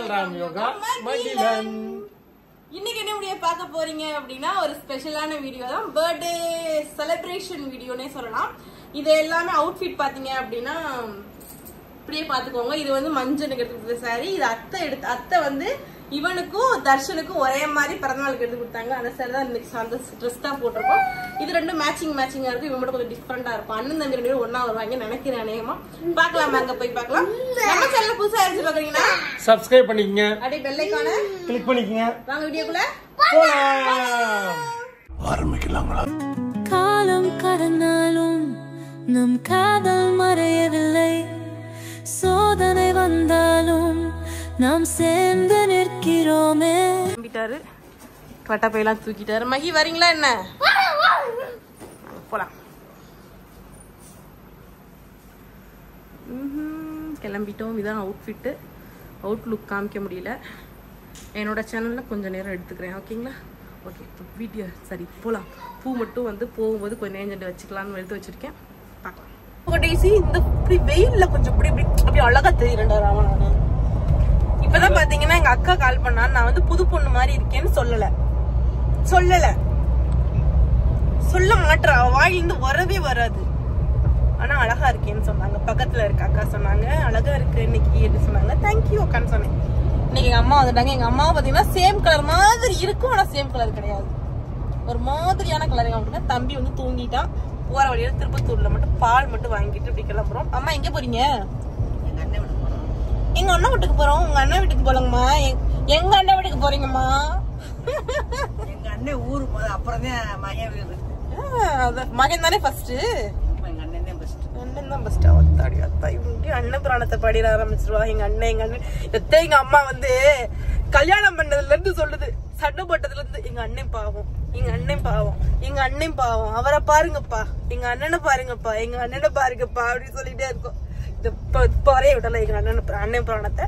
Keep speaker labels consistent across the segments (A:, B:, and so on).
A: பல்ராம் யோகா மகிழன்.
B: இன்னைக்கு என்ன வீடியோ பார்க்க போறீங்க அப்படின்னா ஒரு ஸ்பெஷலான வீடியோ தான். பர்த்டே செலிப்ரேஷன் வீடியோனே சொல்லலாம். இது எல்லாமே அவுட்ஃபிட் பாத்தீங்க அப்படின்னா இப்படியே பாத்துக்கோங்க. இது வந்து மஞ்சனுக்கு எடுத்து சாரி. இது அத்தை வந்து இவனுக்கும் தர்ஷனுக்கும் ஒரே மாதிரி பிறந்தநாளுக்கு எடுத்து கொடுத்தாங்க. அந்த சாரி தான் இன்னைக்கு அந்த ட்ரெஸ் தான் போட்டிருக்கோம். இது ரெண்டும் மேட்சிங்கா இருக்கும். இவன் மட்டும் கொஞ்சம் டிஃப்ரெண்டா இருக்கும். அண்ணன் தம்பி ரெண்டு பேரும் ஒன்னா வருவாங்க நினைக்கிறேன். அநேகமா பாக்கலாம். அங்க போய் பாக்கலாம். நம்ம சேனல் புதுசா இருந்துச்சு பாக்குறீங்கன்னா
A: சப்ஸ்கிரைப் பண்ணிக்கங்க.
B: அப்படியே பெல் ஐகானை
A: கிளிக் பண்ணிக்கங்க.
B: வாங்க வீடியோக்குள்ள
A: ஆரம்பிக்கலாங்களா?
C: காலம் கடந்தாலும் நம் காதல் மறையவில்லை. சோதனை வந்தாலும் நாம் சேர்ந்து நிற்கிறோமே.
B: கிளம்பிட்டாரு. பட்டப்பையெல்லாம் தூக்கிட்டாரு. மகி வரீங்களா என்ன? போலாம். கிளம்பிட்டோம். இதான் அவுட்ஃபிட்டு. அவுட்லுக் காமிக்க முடியல. என்னோட சேனல்ல கொஞ்சம் நேரம் எடுத்துக்கிறேன். ஓகேங்களா? ஓகே வீடியோ சரி போலாம். பூ மட்டும் வந்து போகும்போது கொஞ்சம் நேஞ்சண்டு வச்சுக்கலாம்னு எடுத்து வச்சிருக்கேன். பார்க்கலாம். இந்த இப்படி வெயில்ல கொஞ்சம் அப்படி அழகா தெரியுறேன்டா ராமன். இப்பதான் பாத்தீங்கன்னா எங்க அக்கா கால் பண்ணா. நான் வந்து புது பொண்ணு மாதிரி இருக்கேன்னு சொல்லல சொல்ல மாட்டா. வாயிலிருந்து வரவே வராது. ஆனா அழகா இருக்கேன்னு சொன்னாங்க. பக்கத்துல இருக்க அக்கா சொன்னாங்க அழகா இருக்கு இன்னைக்கு சொன்னாங்க. தேங்க்யூ அக்கான்னு சொன்னேன். இன்னைக்கு எங்க அம்மா வந்துட்டாங்க. எங்க அம்மாவை பாத்தீங்கன்னா சேம் கலர் மாதிரி இருக்கும். ஆனா சேம் கலர் கிடையாது. ஒரு மாதிரியான கலர். அப்படின்னா தம்பி வந்து தூங்கிட்டான். போற வழியில திருப்பத்தூர்ல மட்டும் பால் மட்டும் வாங்கிட்டு இப்படி கிளம்புறோம். அம்மா எங்க போறீங்க? எங்க அண்ணன் வீட்டுக்கு போறோம். உங்க அண்ணன் வீட்டுக்கு போலங்கம்மா. எங்க அண்ணன் வீட்டுக்கு போறீங்கம்மா?
D: எங்க அண்ணன் ஊருக்கு போது அப்புறம்தான் மகன் வீடு.
B: மகன் தானே ஃபர்ஸ்ட்.
D: எங்க அண்ணன் தான் ஃபர்ஸ்ட்.
B: அண்ணன் தான் ஃபர்ஸ்ட். அத்தாடி அத்தா இவங்க அண்ணன் புராணத்தை பாடிட ஆரம்பிச்சிருவா. எங்க அண்ணன் எங்க அம்மா வந்து கல்யாணம் பண்ணதுல இருந்து சொல்லுது. சண்டை போட்டதுல இருந்து எங்க அண்ணன் பாவம் அவரை பாருங்கப்பா, எங்க அண்ணனை பாருங்கப்பா அப்படின்னு சொல்லிட்டே இருக்கும். இப்ப வரைய விடல எங்க அண்ணன் புராணத்தை.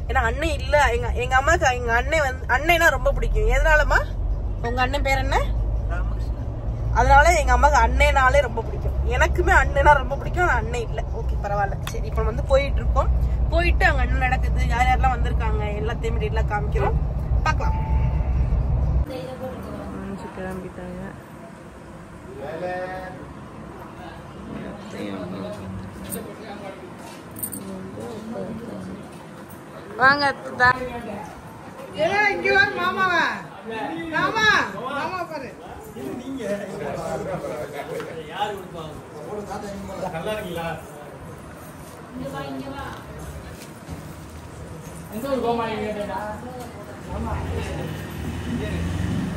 B: ஏன்னா அண்ணன் இல்ல. எங்க அம்மாக்கு எங்க அண்ணன் வந்து அண்ணனா ரொம்ப பிடிக்கும். எதனாலமா? உங்க அண்ணன் பேர் என்ன? அதனால எங்க அம்மாக்கு அண்ணனாலே ரொம்ப பிடிக்கும். எனக்குமே அண்ணனா ரொம்ப பிடிக்கும். அண்ணன் இல்ல. ஓகே பரவாயில்ல. சரி இப்ப வந்து போயிட்டு இருக்கோம். போயிட்டு அங்க அண்ணன் நடக்குது, யார் யாரெல்லாம் வந்திருக்காங்க எல்லாத்தையும் எல்லாம் காமிக்கிறோம். பாக்கலாம். கிளம்பிட்டாங்க. வாங்க
D: இங்க வாங்க மாமாவா. மாமா பாரு.
A: நல்லா இருக்கீங்களா? எந்த ஒரு கோமாளி கேட்டா? ஆமா.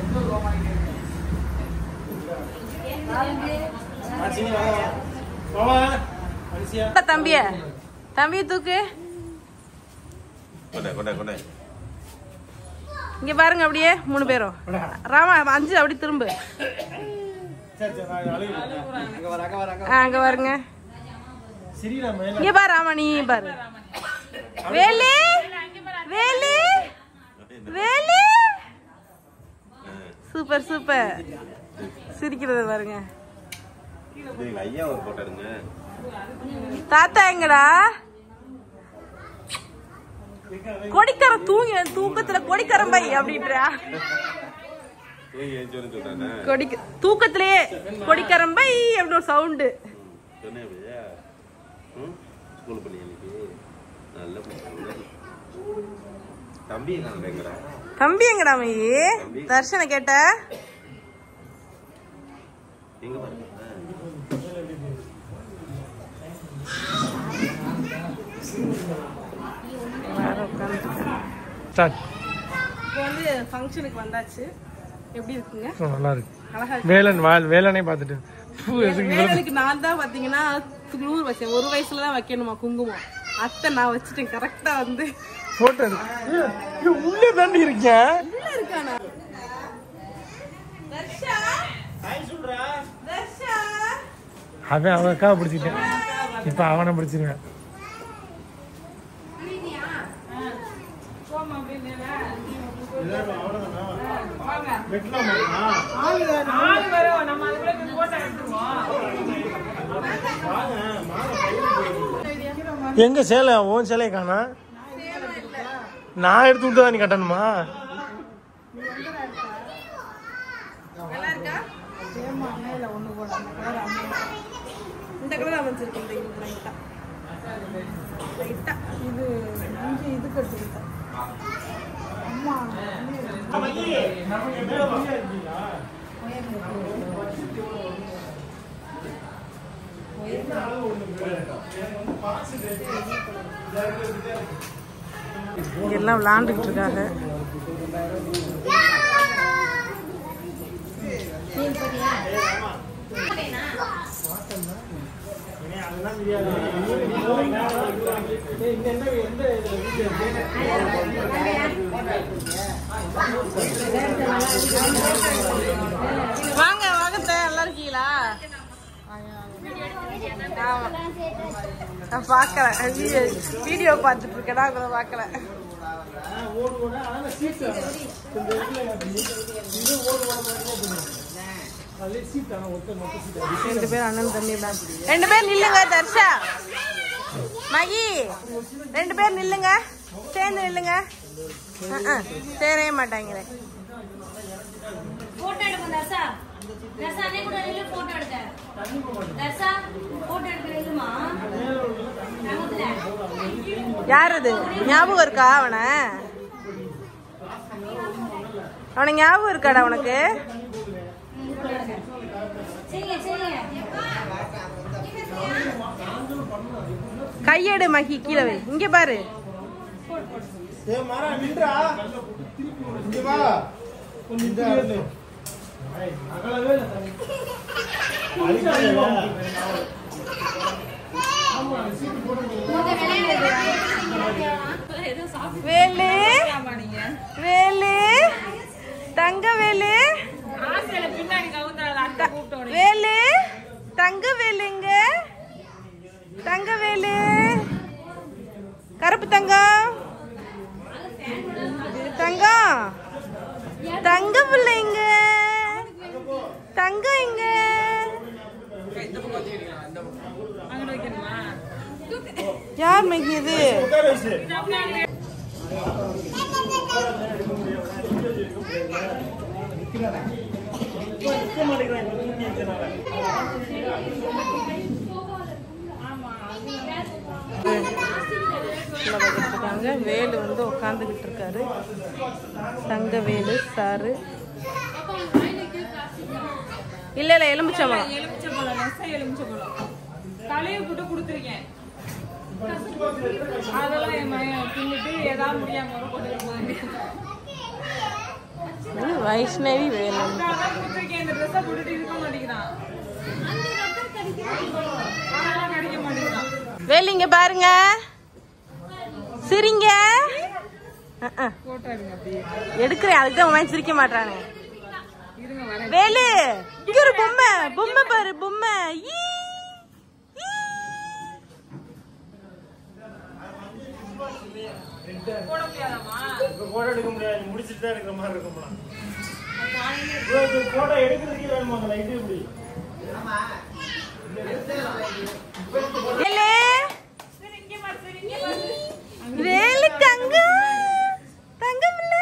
A: எந்த ஒரு கோமாளி கேட்டா?
B: தம்பிய தூக்கு. இங்க பாருங்க அப்படியே 3 பேரும். ராமா 5 அப்படி திரும்ப. அங்க பாருங்க. இங்க பாரு ராமா, நீ பாரு. வேலு சூப்பர் சிரிக்கிறது பாருங்க. தாத்தா எங்கடா? கொடிக்கர தூக்கத்துல கொடிக்கரம்பை அப்படின்றா. தூக்கத்திலேயே கொடிக்கரம்பை அப்படின்னு ஒரு சவுண்டு. தம்பி எங்கடா மையே? தர்ஷனை கேட்ட வந்து ஃபங்க்ஷனுக்கு வந்தாச்சு. எப்படி இருக்குங்க?
A: நல்லா இருக்கு. வேலனை பார்த்துட்டு
B: வேலனுக்கு நான் தான் பாத்தீங்கன்னா குளூர் வச்சேன். 1 வயசுலதான் வைக்கணுமா குங்குமம். அத்தை நான் வச்சுட்டேன் கரெக்டா வந்து
A: போட்டோ உள்ள தாண்டி இருக்கேன்.
B: உள்ள இருக்கானா?
A: அவன் அக்காவை பிடிச்சிட்டேன். இப்ப அவனை பிடிச்சிருவேன். எங்க சேலை? உன் சேலையை காணா? நான் எடுத்து விட்டு தான் நீ கட்டணுமா?
B: நல்லா இருக்கா? இந்த கலர் அமைச்சிருக்கு. இந்த லைட்டா லைட்டா இது இது கட்டுக்கிட்டேன். அம்மா எல்லாம் விளாண்டுக்கிட்டு இருக்காங்க. வாங்க வாங்க, நல்லா இருக்கீங்களா? நான் பாக்கல, வீடியோ பார்த்துட்டு இருக்கேன், அதை பாக்கல. ரெண்டு பேர் அண்ணன் தம்பி. ரெண்டு பேர் நில்லுங்க. தர்ஷா மகி, ரெண்டு பேர் நில்லுங்க, சேர்ந்து நில்லுங்க. சேரவே மாட்டாங்களே.
E: போட்டோ எடுங்க தர்ஷா. தர்ஷா அண்ணே கூட நில்லு, போட்டோ எடுங்க. தர்ஷா போட்டோ எடுக்கறீங்களா?
B: யார் அது? ஞாபகம் இருக்கா அவனை? அவனை ஞாபகம் இருக்காடா உனக்கு? கையெடு மகி, கீழே வை. இங்க பாரு. வேலு வேலு தங்க வேலு வேலு தங்க வேலுங்க. தங்க வேலு கருப்பு தங்கம் தங்கம் தங்க பிள்ளைங்க தங்க இங்க. யார் மகி இது? வேலு வந்து உட்காந்துக்கிட்டு இருக்காரு. தங்க வேலு சாரு. இல்ல இல்ல, எலுமிச்சம்பழம்
F: எலுமிச்சம்பழம் தலையை போட்டு கொடுத்துருக்கேன். அதெல்லாம் தின்னுட்டு ஏதாவது முடியாம
B: வைஷ்ணவி வேலு.
F: கொடுத்துருக்கேன். இந்த ட்ரெஸ்ஸை போட்டுட்டு இருக்க மாட்டேங்கிறான். கிடைக்க மாட்டேங்கிறான்.
B: வேலு இங்க பாருங்க, சிரிங்க. எடுக்கிறேன், அதுக்கு அவன் சிரிக்க மாட்டானு. வேலு இங்க ஒரு பொம்மை, பொம்மை பாரு, பொம்மை.
A: போட்டோ எடுக்க முடியாது, முடிச்சுட்டு தான் எடுக்கிற மாதிரி இருக்கும்ல. போட்டோ எடுக்கிறதுக்கே வேணுமா அந்த லைட்? எப்படி
B: வேலு தங்க தங்கம் இல்ல.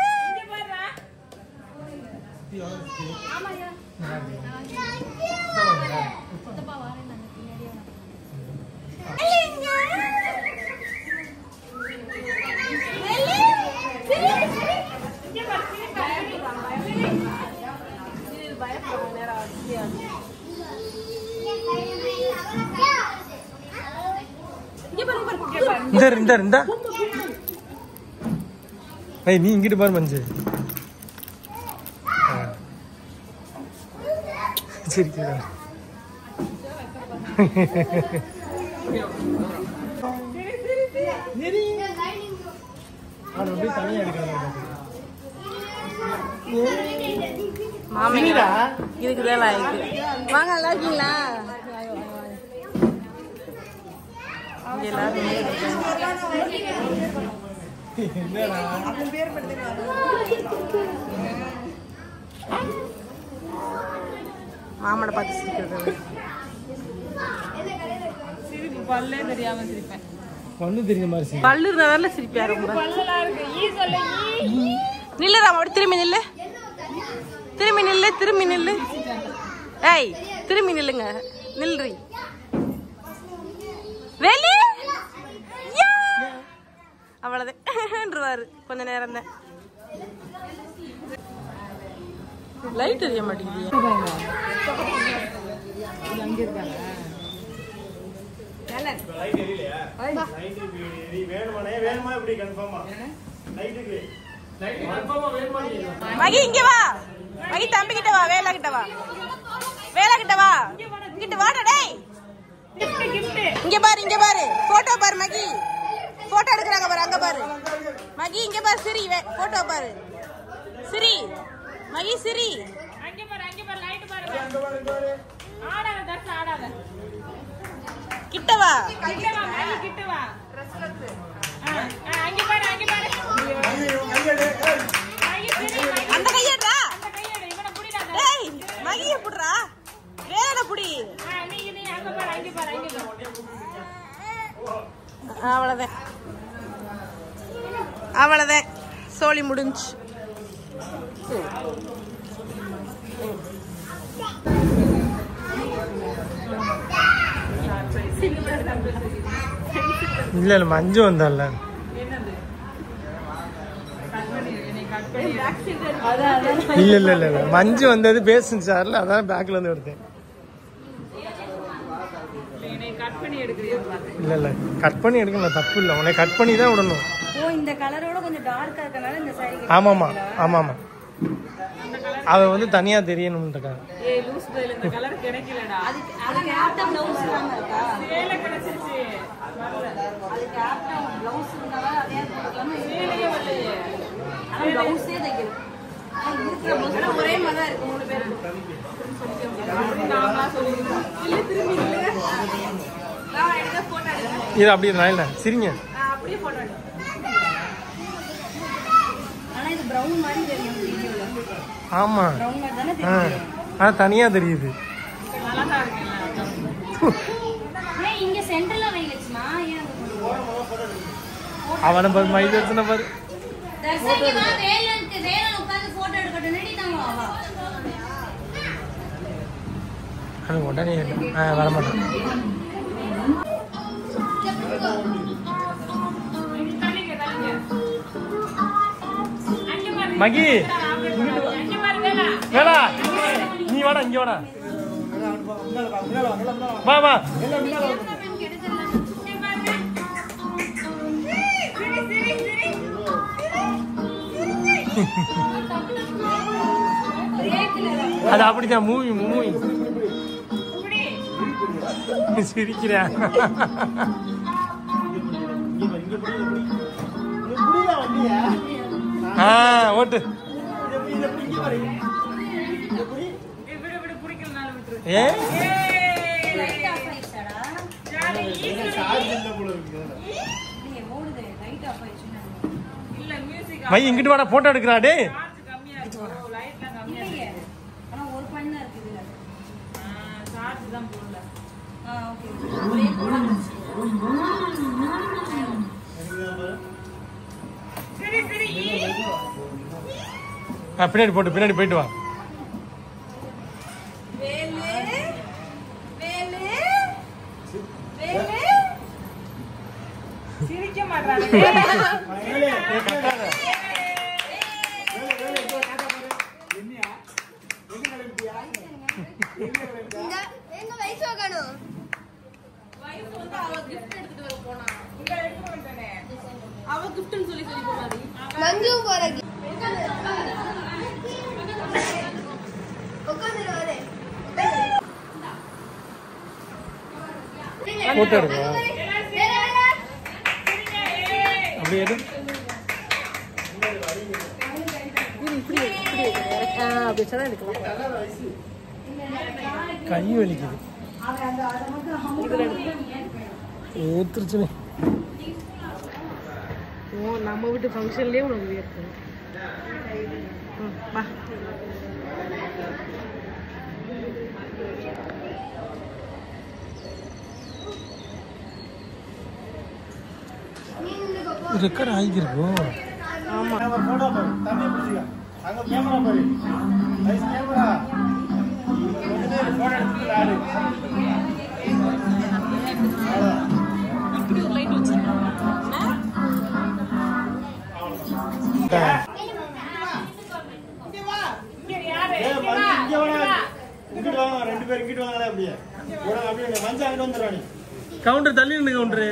A: நீ இங்கிட்டு பாரு மஞ்சு. சரி தனியா எடுக்கலாம்.
B: மாமியா இதுக்குதான் லாய்க்கு. வாங்க, நல்லா இருக்கீங்களா? மாமனை பார்த்து சிரிக்கிறது.
F: சிரிப்பு பல்லே தெரியாம சிரிப்பேன்.
A: பல்லு தெரிஞ்ச மாதிரி சிரி.
B: பல்லு இருந்தா சிரிப்பியா ரொம்ப.
F: பல்லெல்லாம் இருக்கு. ஈ சொல்ல ஈ.
B: நில்லு ராம், அப்படி திரும்பி நில்லு. திரும்பி நில்லு, திரும்பி நில்லு. ஏய் திரும்பி நில்லுங்க. நில்றி. வெளி. அவ்வளவுதான் கொஞ்ச நேரம் தான். லைட் எரிய மாட்டேங்குது.
F: அங்க இருக்காங்க.
B: மகி இங்க வா. மகி தம்பி கிட்ட வா. வேலை கிட்ட வா. வேலை கிட்ட வா. இங்கிட்டு வாடா டேய். இங்க பாரு, இங்க பாரு. போட்டோ பாரு மகி. போட்டோ எடுக்கறாங்க பாரு, அங்க பாரு. மகி இங்க பாரு. சிரி போட்டோ பாரு. சிரி மகி சிரி.
F: அங்க பாரு, அங்க பாரு. லைட் பாரு. ஆடாத தர்ஸ் ஆடாத.
B: கிட்ட வா.
F: கிட்ட வா மகி, கிட்ட வா. அங்க பாரு, அங்க பாரு.
B: அந்த கையடா.
F: அந்த கையட இவனை புடிடா.
B: டேய் மகிய புடிடா. வேலை புடி.
F: நீ அங்க பாரு, அங்க பாரு, அங்க பாரு.
B: அவ்வளவுதான். அவ்வளவுதான். சோலி முடிஞ்சு.
A: இல்ல இல்ல மஞ்சு வந்தால. இல்ல இல்ல இல்ல இல்ல மஞ்சு வந்தது பேசுன்னு சார்ல, அதான் பேக்ல இருந்து எடுத்தேன். இல்ல இல்ல கட் பண்ணி எடுக்கல, தப்பு இல்ல. உன்னை கட் பண்ணி தான் விடணும்.
E: ஓ இந்த கலரோட கொஞ்சம் டார்க்கா இருக்கனால இந்த சாரி.
A: ஆமாமா ஆமாமா, அவ வந்து தனியா தெரியணும்ன்றக்காக.
F: ஏய் லூஸ் பைல இந்த கலர் கிடைக்கலடா.
E: அதுக்கு ஆப்டா ப்ளவுஸ் இல்லாம இருக்கா?
F: சேல கிடைச்சிருச்சு.
E: அதுக்கு ஆப்டா ப்ளவுஸ் இருந்தால அதே போட்டுக்கலாமா?
F: சேலையே வரலையே.
E: ஆனா ப்ளவுஸே தைக்கணும். இருக்கிற ப்ளவுஸ் ஒரே மாதிரி தான் இருக்கு மூணு பேருக்கு.
F: நான் சொல்லிக்கிறேன்.
E: இல்ல திரும்பி இல்ல. நான் எடுக்க போட்டோ எடுக்கிறேன்.
A: இது அப்படியே இல்ல சிரிங்க.
E: அப்படியே போட்டோ எடுக்கிறேன். ஆனா இது பிரவுன் மாதிரி தெரியும் வீடியோல.
A: ஆமா
E: பிரவுன் மாதிரி தானே தெரியும்.
A: ஆனா தனியா தெரியுது.
F: நல்லா தான் இருக்குல்ல.
E: ஏய் இங்க சென்டர்ல வைலட்சுமா ஏன்
A: அவன பாரு, மைதர்சன பாரு.
E: தர்சனிக்கு வா. வேலன் உட்கார்ந்து போட்டோ எடுக்கட்டும். ரெடி தாங்க வா.
A: அது உடனே வர மாட்டேன். மகி வேலா, நீ வாடா, இங்க வாடா. வா வா. அது அப்படிதான் மூவி மூவி சிரிக்கிறேன். ஓட்டு ஏ
E: லைட் ஆஃப் ஆயிடுச்சாடா? நீங்க ஓடுதே லைட் ஆஃப் ஆயிடுச்சுன்னா.
F: இல்ல மியூசிக்
A: மை இங்கிட்டு வாடா, போட்டோ எடுக்கிறா. டே
F: சார்ஜ் கம்மியா இருக்கு. லைட்லாம் கம்மியா இருக்கு.
E: இல்லையே. ஆனா ஒரு பாயிண்ட் தான் இருக்கு இதுல.
F: சார்ஜ் தான் போடல.
E: ஓகே. ஒரே போடா.
F: சரி சரி.
A: பின்னாடி போட்டு பின்னாடி போயிட்டு வா.
F: சிரிக்க மாட்டானே.
G: எங்க வயசு ஆகணும்.
B: வயசு வந்து அவ gift எடுத்துட்டு வர போனா.
F: இங்க எடுத்து வந்துட்டேனே.
B: அவ giftன்னு சொல்லி போனாடி.
G: மஞ்சு போறக்கு உட்காந்துருவாரு.
A: போட்டோ எடுக்கா. அப்படியே எடு. கை வலிக்குது. ஊத்துருச்சுனே.
B: நம்ம வீட்டு ஃபங்க்ஷன்லயே உனக்கு இருக்கு. வா.
A: ரெக்கார்ட் ஆகிருக்கும்.
B: ஆமா
A: போட்டோ பாரு, தம்பி பிடிச்சிக்க. அங்க கேமரா பாரு, நைஸ் கேமரா. போட்டோ எடுத்துறாரு.
B: இப்படி ஒரு லைட் வச்சிருக்கேன்.
A: கவுண்டர் தள்ளி நின்று கவுண்டரு.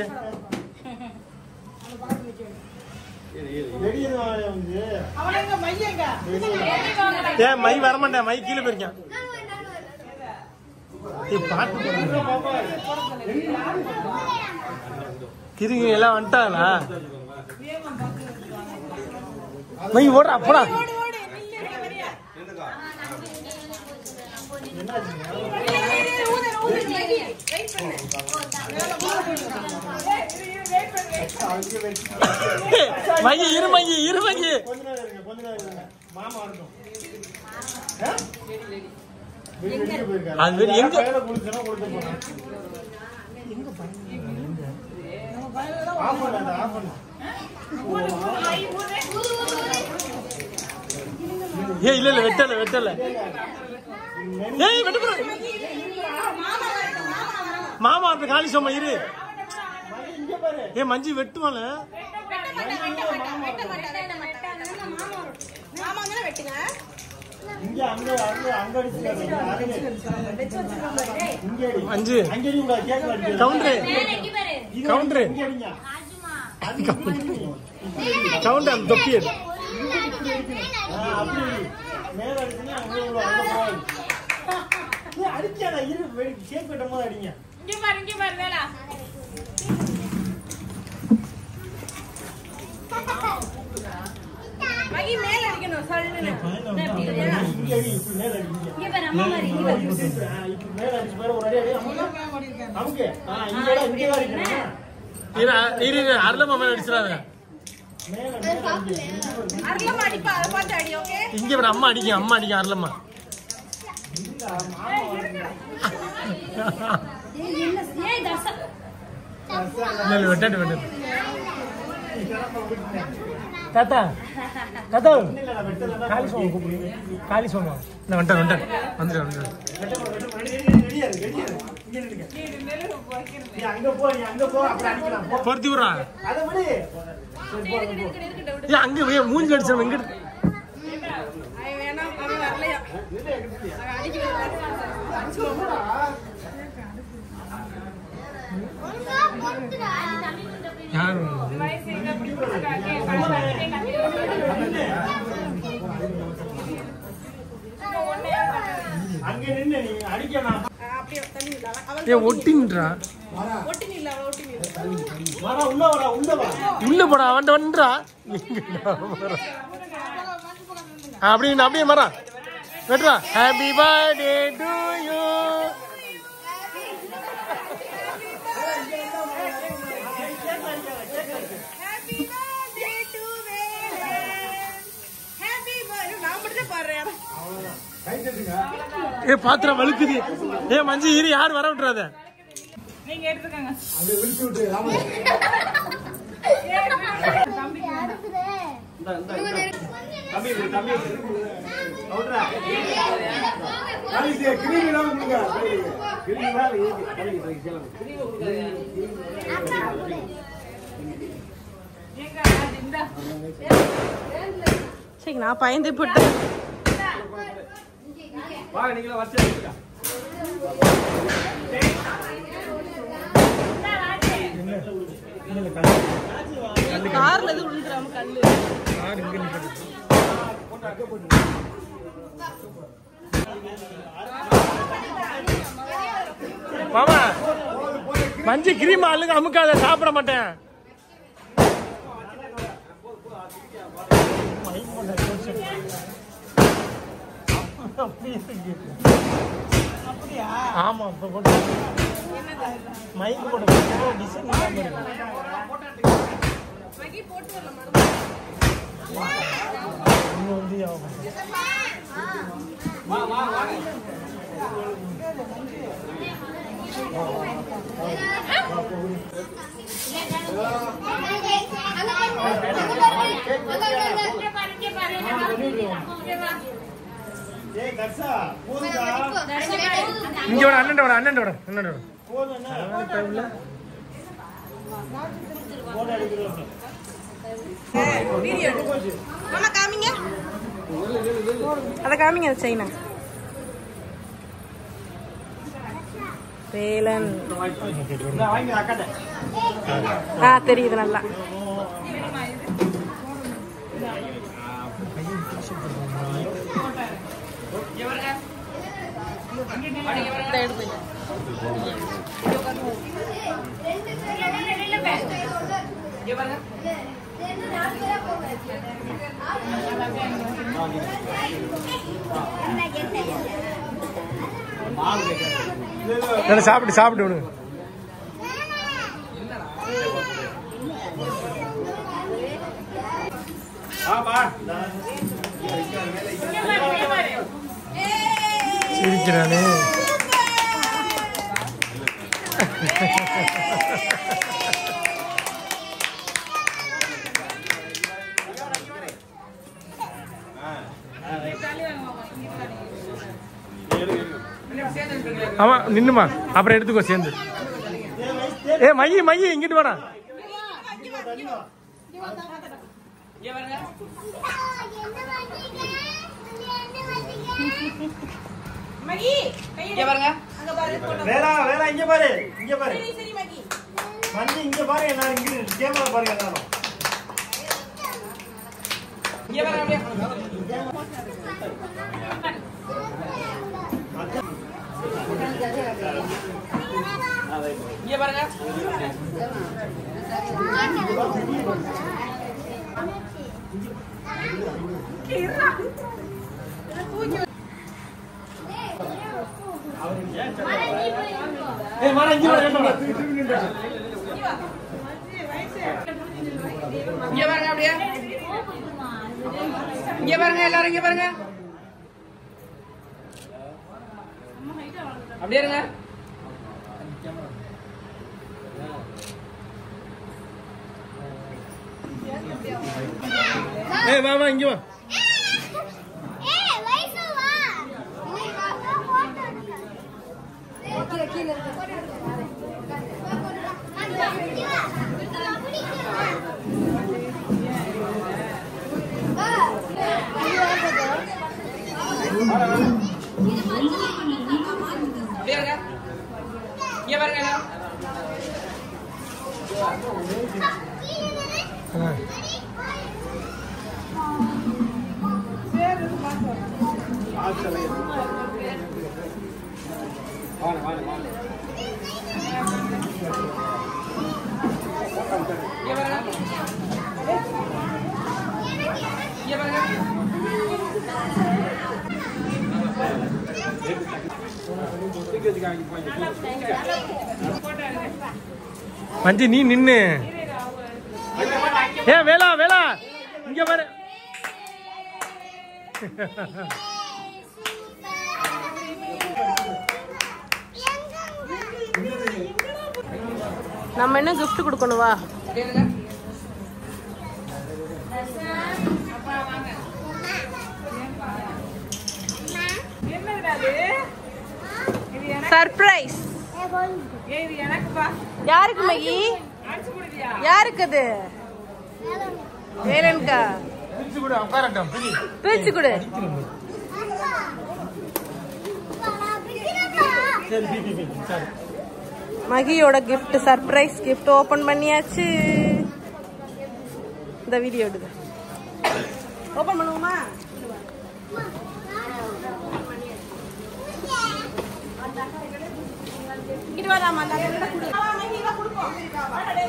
A: ஏன் மை வரமாட்டேன், மை கீழே போயிருக்கேன். திருங்க எல்லாம் வந்துட்டாங்களா? மை ஓடுற அப்படா. மைய இருமங்கி இருமங்கி அது எங்க ஏ இல்ல இல்ல வெட்டல வெட்டல. ஏய் வெட்ட போற மாமா அந்த காலி சொம்மா இரு. ஏ மஞ்சி வெட்டுவால. அஞ்சு கவுண்டர் கவுண்டர் கவுண்டர் அந்த தொப்பி அடிக்காத இரு கேக் வெட்டும் போது அடிங்க.
F: இங்க பாரு வேலா.
B: மகி மேல அடிக்கணும் சல்லுன்னு.
A: இங்க அடி இப்படி மேல அடி.
E: இங்க பாரு அம்மா மாதிரி இங்க பாரு.
A: இப்படி மேல அடிச்சு பாரு ஒரு அடி அடி. நமக்கு இங்கடா இங்க அடிக்கணும். இரு இரு அரளமா மேல அடிச்சறாத. மேல மேல அடி.
B: அரளமா அடிப்பா அத பார்த்து அடி ஓகே.
A: இங்க பாரு அம்மா அடிக்க அரளமா.
E: ஏய் தர்சா.
A: இல்ல வெட்டட்டு. தாத்தா தாத்தா காலி சோமா கூப்பிடு. காலி சோமா நான் வந்துட்டேன் வந்துடு. பொருத்தி விடுறா. அங்க மூஞ்சி அடிச்சோம் எங்க
B: வேணாம் அவன் வரலையா
A: யாரு அங்க நின்னு நீ அடிக்கணும்.
B: அப்படியே தண்ணி இல்ல அவன்
A: ஏ ஒட்டின்றா.
B: ஒட்டினி இல்ல அவன் ஒட்டினி இல்ல.
A: வாடா உள்ள வா உள்ள போடா வந்தா. அப்படியே மரா வெட்றா. Happy birthday to you. ஏ பாத்திரம் வழுக்குது. ஏ மஞ்சி இரு யார் வர விட்டுறாத.
F: நீங்க எடுத்துக்கங்க.
A: அங்க விழுத்து விட்டு ராம. தம்பி அவுட்ரா. காலிசிய கிரீம் எல்லாம் கொடுங்க. கிரீம் மேல ஏறி கலங்கி போயிக்கலாம்.
F: ஏங்க இந்த
B: சரி நான் பயந்து போட்டு
A: வா நீங்கள வச்சு எடுத்துக்க.
B: கார்ல எது விழுந்துறாம கல்லு.
A: கார் இங்க நிக்குது. மாமா மஞ்சி கிரீம் ஆளுங்க அமுக்காத சாப்பிட மாட்டேன். ஆமா மைக் போட்டு டிசைன்
B: போட்டு வரலாம்
A: இங்க வர அண்ணன் வர
B: மாமா காமிங்க அத காமிங்க சைனா வேலன் தெரியுது நல்லா
A: சாப்பிட்டு விடு சிரிக்கிறானே ஆமா நின்னுமா அப்புறம் எடுத்துக்கோ சேர்ந்து மையி இங்கிட்டு வாடா வேற இங்க பாரு மஞ்சி இங்க பாரு எல்லாரும் இங்க கேமரா பாருங்க எல்லாரும் இங்க பாருங்க இங்க பாருங்க அப்படியே இங்க பாருங்க எல்லாரும் இங்க பாருங்க அப்படியே இருங்க வாமா இங்க வா மஞ்சி நீ நின்னு வேலா இங்க பாரு
B: நம்ம என்ன gift கொடுக்கணும் வா சர்ப்ரைஸ் யாருக்கு மகி யாருக்கு அது வேலன்கா பிரிச்சு கொடு மகியோட gift சர்ப்ரைஸ் gift ஓபன் பண்ணியாச்சு இந்த வீடியோ எடுங்க ஓபன் பண்ணுவோமா இது வாடாமா அந்த கிட்ட குடு மகி இத குடுப்போம் வாடா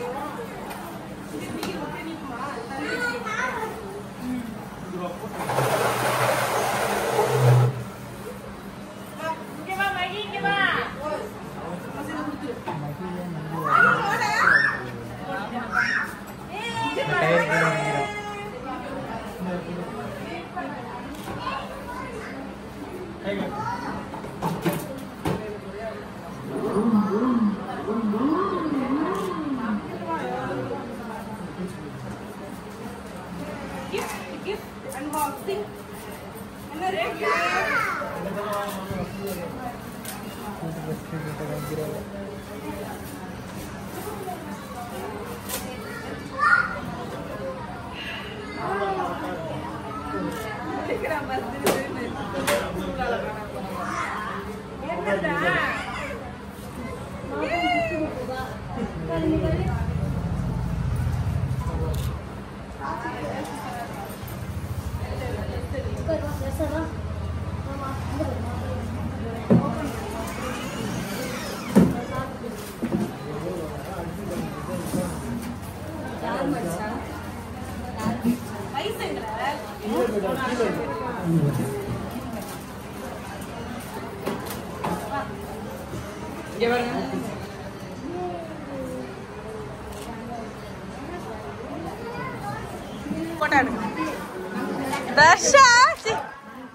B: தர்ஷா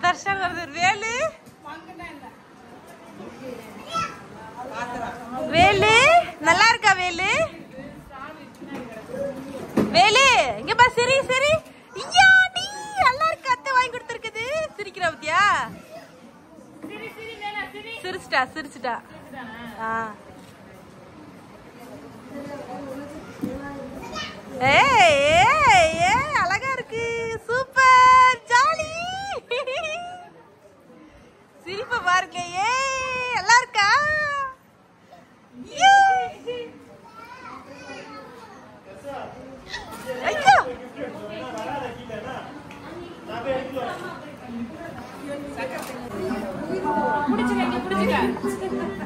B: தர்ஷா வேலு வேலு நல்லா இருக்கா வேலு வேலு இங்க பா சரி சரி ஐயா நீ நல்லா இருக்க அத்தை வாங்கி கொடுத்துருக்குது சிரிக்கிற பத்தியா சிரிச்சிட்டா சிரிச்சிட்டா ஏய் அழகா இருக்கு சூப்பர் ஜாலி சிரிப்ப பாருங்க ஏய் நல்லா இருக்கா ஐயோ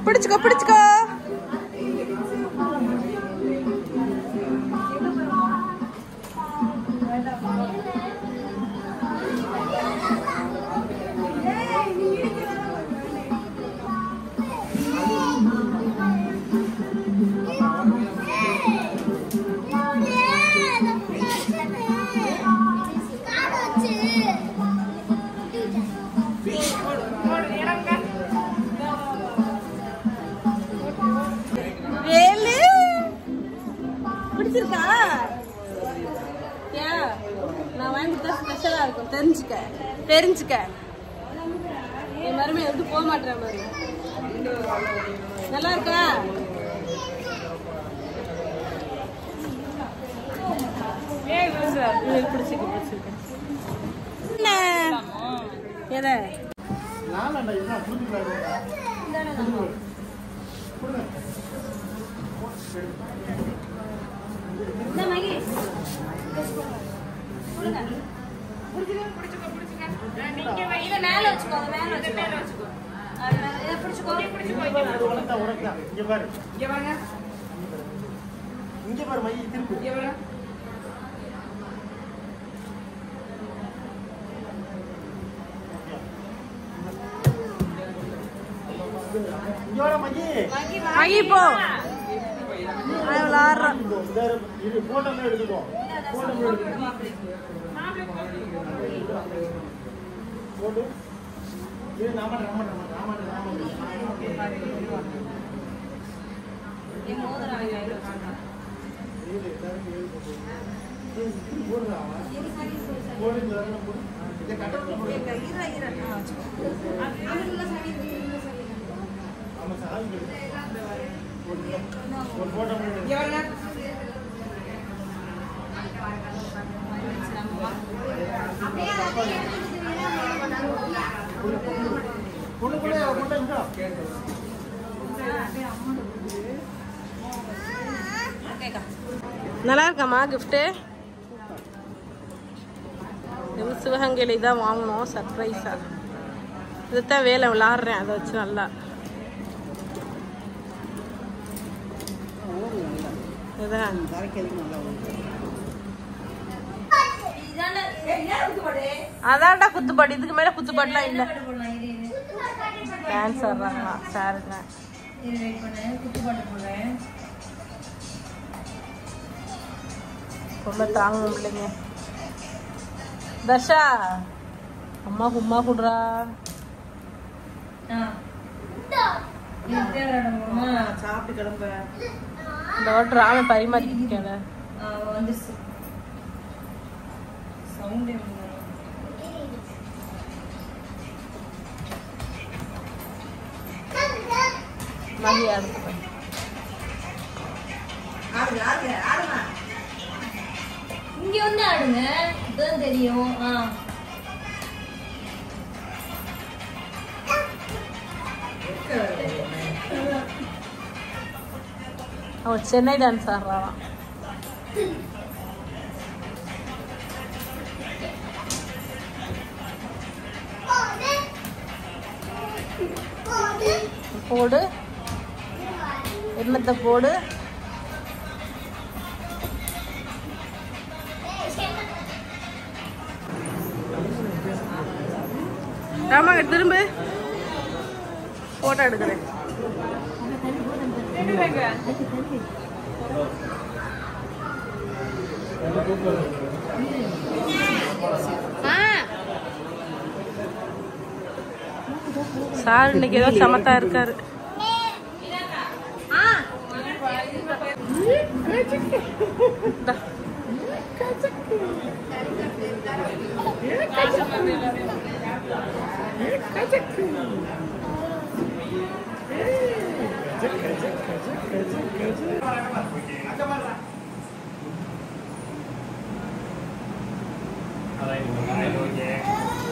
B: பிடிச்சுக்கோ பிடிச்சுக்கோ தெரிஞ்சுக்க தெரிஞ்சுக்க என் மருமை வந்து போக மாட்டேன் பாரு நல்லா இருக்கா எதை
A: இங்க பாரு மைய திருப்பு
B: மகி போ விளாடுறோம்
A: இது போட்டோ எடுத்துக்கோ போட்டு இது நாம
B: நல்லா இருக்காமா கிஃப்ட்டு சிவகங்கையில் இதான் வாங்கணும் சர்ப்ரைஸா இதுதான் வேலை விளாடுறேன் அதை வச்சு நல்லா அதான்டா குத்துப்பாடு இதுக்கு மேல குத்துப்பாடுலாம் இல்ல டான்ஸ் ஆடுறாங்களா சாருங்க ரொம்ப தாங்க முடியலைங்க தர்ஷா அம்மா உம்மா குடுறா
D: சாப்பிட்டு கிளம்ப
B: இந்த வாட்டர் ஆமை பரிமாறிக்கிட்டேன் மகியா அடுத்து
D: ஆடுங்க ஆடுங்க ஆடுங்க.
E: இங்க வந்து ஆடுங்க, இதுதான் தெரியும்.
B: அவன் சென்னை டான்ஸ் ஆடுறான். போடு, என்னத்தை போடு. ஆமாங்க, திரும்ப போட்டோ எடுக்கிறேன். சார் இன்னைக்கு ஏதோ சமத்தா இருக்காரு.
A: Ada ini.